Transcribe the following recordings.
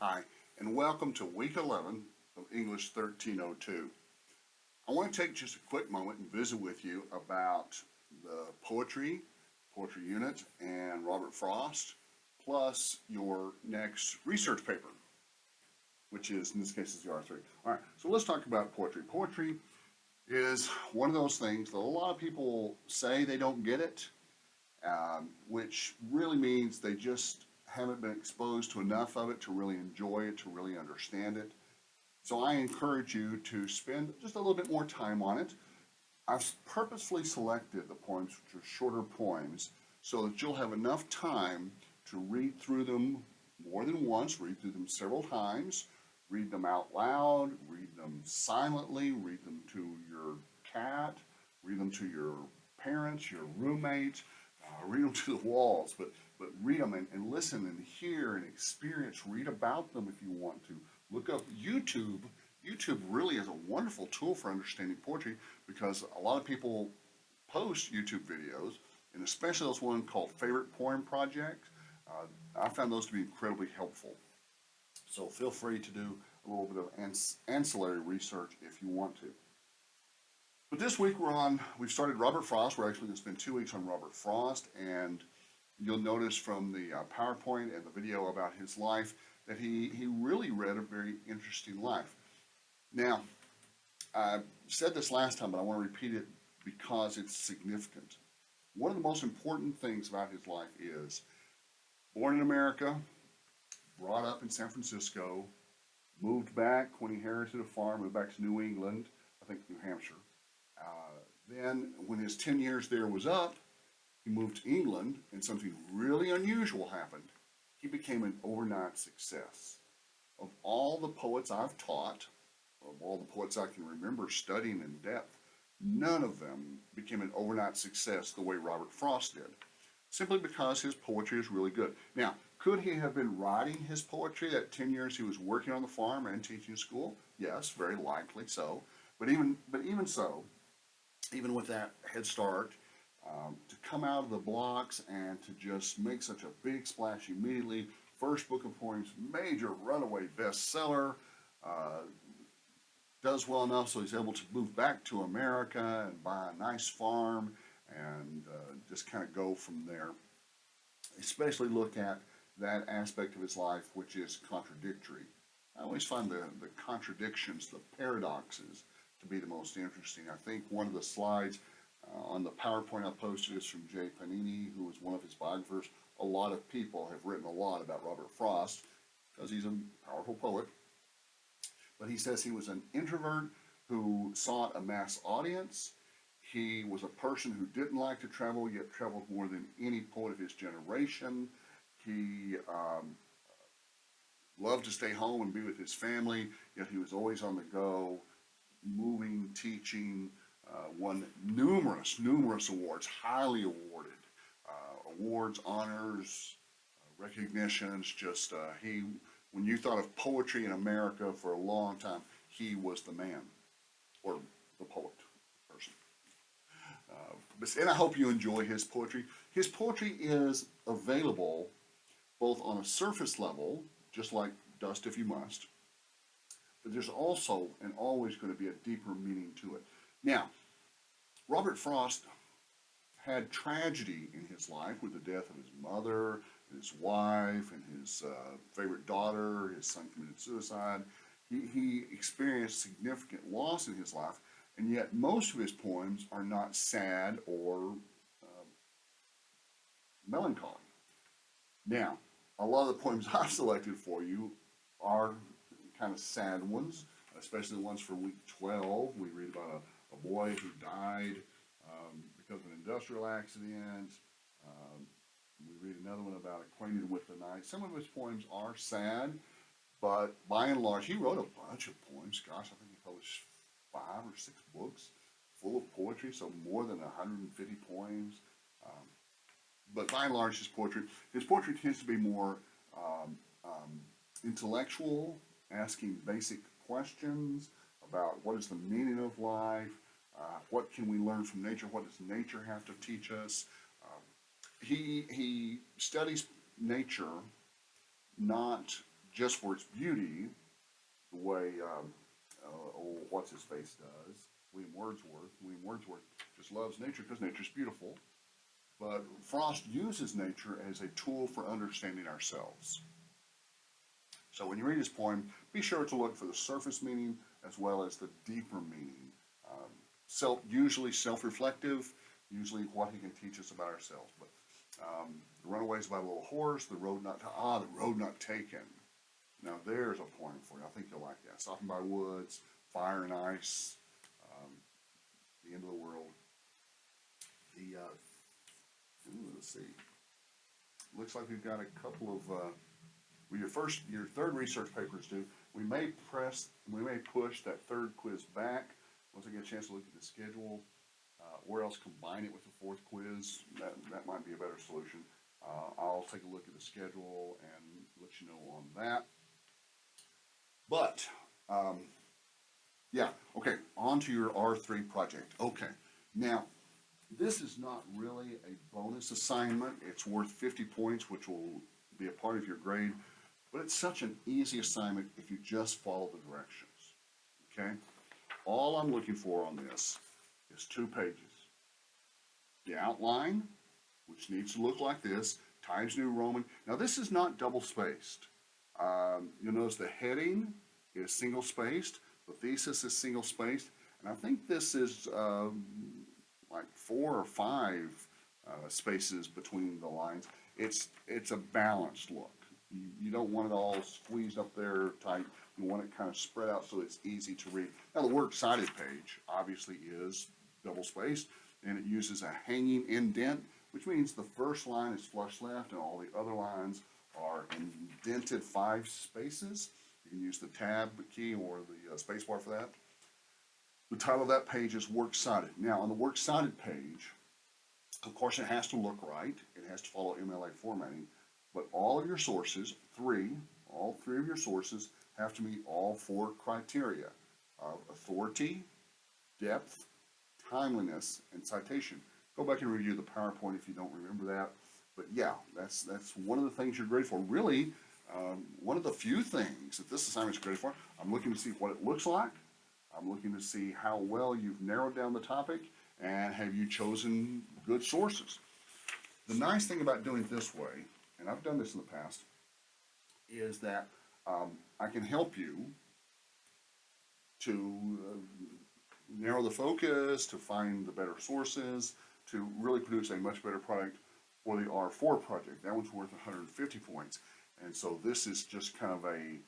Hi, and welcome to week 11 of English 1302. I want to take just a quick moment and visit with you about the poetry unit, and Robert Frost, plus your next research paper, which is, in this case, is the R3. All right, so let's talk about poetry. Poetry is one of those things that a lot of people say they don't get it, which really means they just haven't been exposed to enough of it to really enjoy it, to really understand it. So I encourage you to spend just a little bit more time on it. I've purposefully selected the poems which are shorter poems so that you'll have enough time to read through them more than once, read through them several times, read them out loud, read them silently, read them to your cat, read them to your parents, your roommate, read them to the walls, but read them and listen and hear and experience, read about them if you want to. Look up YouTube. YouTube really is a wonderful tool for understanding poetry because a lot of people post YouTube videos, and especially those one called Favorite Poem Project. I found those to be incredibly helpful. So feel free to do a little bit of ancillary research if you want to. But this week we've started Robert Frost. We're actually going to spend 2 weeks on Robert Frost, and you'll notice from the PowerPoint and the video about his life that he really read a very interesting life. Now, I said this last time, but I want to repeat it because it's significant. One of the most important things about his life is born in America, brought up in San Francisco, moved back when he inherited a farm, moved back to New England, I think New Hampshire. Then when his 10 years there was up, he moved to England, and something really unusual happened. He became an overnight success. Of all the poets I've taught, of all the poets I can remember studying in depth, none of them became an overnight success the way Robert Frost did, simply because his poetry is really good. Now, could he have been writing his poetry that 10 years he was working on the farm and teaching school? Yes, very likely so. But even so, even with that head start, to come out of the blocks and to just make such a big splash immediately, first book of poems, major runaway bestseller, does well enough so he's able to move back to America and buy a nice farm and just kind of go from there. Especially look at that aspect of his life which is contradictory. I always find the contradictions, the paradoxes, to be the most interesting. I think one of the slides on the PowerPoint I posted is from Jay Panini, who was one of his biographers. A lot of people have written a lot about Robert Frost because he's a powerful poet. But he says he was an introvert who sought a mass audience. He was a person who didn't like to travel, yet traveled more than any poet of his generation. He loved to stay home and be with his family, yet he was always on the go, moving, teaching, won numerous awards, highly awarded awards, honors, recognitions. Just when you thought of poetry in America for a long time, he was the man, or the poet person. And I hope you enjoy his poetry. His poetry is available both on a surface level, just like Dust If You Must, but there's also and always going to be a deeper meaning to it. Now, Robert Frost had tragedy in his life with the death of his mother, his wife, and his favorite daughter. His son committed suicide. He experienced significant loss in his life, and yet most of his poems are not sad or melancholy. Now, a lot of the poems I've selected for you are kind of sad ones, especially the ones for week 12. We read about a boy who died because of an industrial accident. We read another one about Acquainted with the Night. Some of his poems are sad, but by and large, he wrote a bunch of poems. Gosh, I think he published 5 or 6 books full of poetry, so more than 150 poems. But by and large, his poetry tends to be more intellectual, asking basic questions about what is the meaning of life, what can we learn from nature, what does nature have to teach us. He studies nature not just for its beauty, the way what's his face does. William Wordsworth just loves nature because nature's beautiful. But Frost uses nature as a tool for understanding ourselves. So when you read his poem, be sure to look for the surface meaning as well as the deeper meaning. Usually self-reflective, usually what he can teach us about ourselves. But the Runaways by a Little Horse, the road not taken. Now there's a poem for you. I think you'll like that. Softened by Woods, Fire and Ice, The End of the World. Let's see. Looks like we've got a couple of your third research paper is due. We may push that third quiz back once I get a chance to look at the schedule, or else combine it with the fourth quiz. That might be a better solution. I'll take a look at the schedule and let you know on that. But yeah, okay. On to your R3 project. Okay, now this is not really a bonus assignment. It's worth 50 points, which will be a part of your grade. But it's such an easy assignment if you just follow the directions. Okay? All I'm looking for on this is 2 pages. The outline, which needs to look like this, Times New Roman. Now this is not double spaced. You'll notice the heading is single spaced, the thesis is single spaced, and I think this is like 4 or 5 spaces between the lines. It's a balanced look. You don't want it all squeezed up there tight. You want it kind of spread out so it's easy to read. Now the works cited page obviously is double spaced, and it uses a hanging indent, which means the first line is flush left and all the other lines are indented 5 spaces. You can use the tab key or the space bar for that. The title of that page is Works Cited. Now on the Works Cited page, of course it has to look right. It has to follow MLA formatting. But all of your sources, all three of your sources have to meet all 4 criteria of authority, depth, timeliness, and citation. Go back and review the PowerPoint if you don't remember that. But yeah, that's one of the things you're graded for. Really, one of the few things that this assignment is graded for. I'm looking to see what it looks like. I'm looking to see how well you've narrowed down the topic and have you chosen good sources. The nice thing about doing it this way, and I've done this in the past, is that I can help you to narrow the focus, to find the better sources, to really produce a much better product for the R4 project. That one's worth 150 points. And so this is just kind of a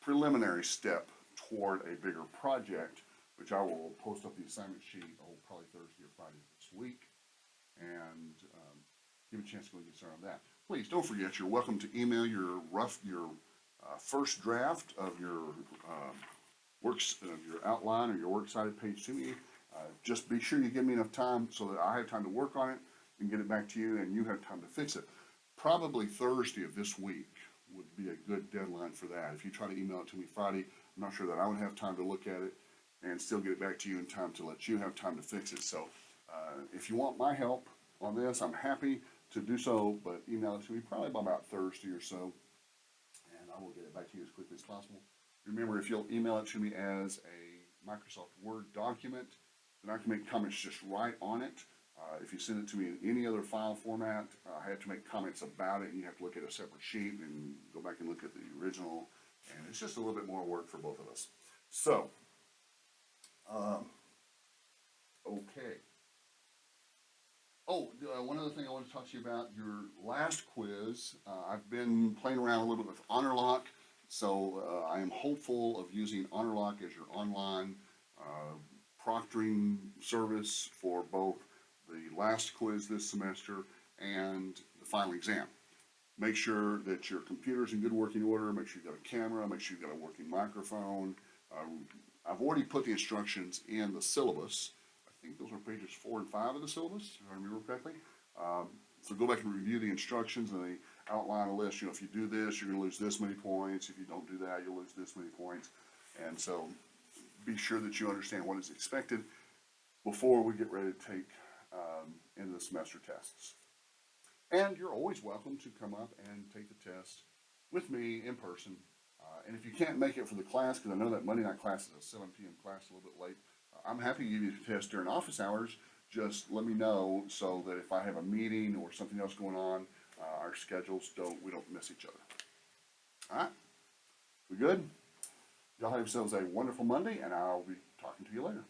preliminary step toward a bigger project, which I will post up the assignment sheet, probably Thursday or Friday this week, and give a chance to go get started on that. Please don't forget, you're welcome to email your first draft of your your outline or your works cited page to me. Just be sure you give me enough time so that I have time to work on it and get it back to you, and you have time to fix it. Probably Thursday of this week would be a good deadline for that. If you try to email it to me Friday, I'm not sure that I would have time to look at it and still get it back to you in time to let you have time to fix it. So if you want my help on this, I'm happy to do so, but email it to me probably by about Thursday or so, and I will get it back to you as quickly as possible. Remember, if you'll email it to me as a Microsoft Word document, then I can make comments just right on it. If you send it to me in any other file format, I have to make comments about it, and you have to look at a separate sheet and go back and look at the original, and it's just a little bit more work for both of us. So, okay. Oh, one other thing I want to talk to you about, your last quiz. I've been playing around a little bit with HonorLock, so I am hopeful of using HonorLock as your online proctoring service for both the last quiz this semester and the final exam. Make sure that your computer's in good working order, make sure you've got a camera, make sure you've got a working microphone. I've already put the instructions in the syllabus. I think those are pages 4 and 5 of the syllabus, if I remember correctly. So go back and review the instructions, and they outline a list. You know, if you do this, you're going to lose this many points. If you don't do that, you'll lose this many points. And so be sure that you understand what is expected before we get ready to take end of the semester tests. And you're always welcome to come up and take the test with me in person And if you can't make it for the class, because I know that Monday night class is a 7 p.m. class, a little bit late, I'm happy to give you the test during office hours. Just let me know so that if I have a meeting or something else going on, our schedules we don't miss each other. All right, we good? Y'all have yourselves a wonderful Monday, and I'll be talking to you later.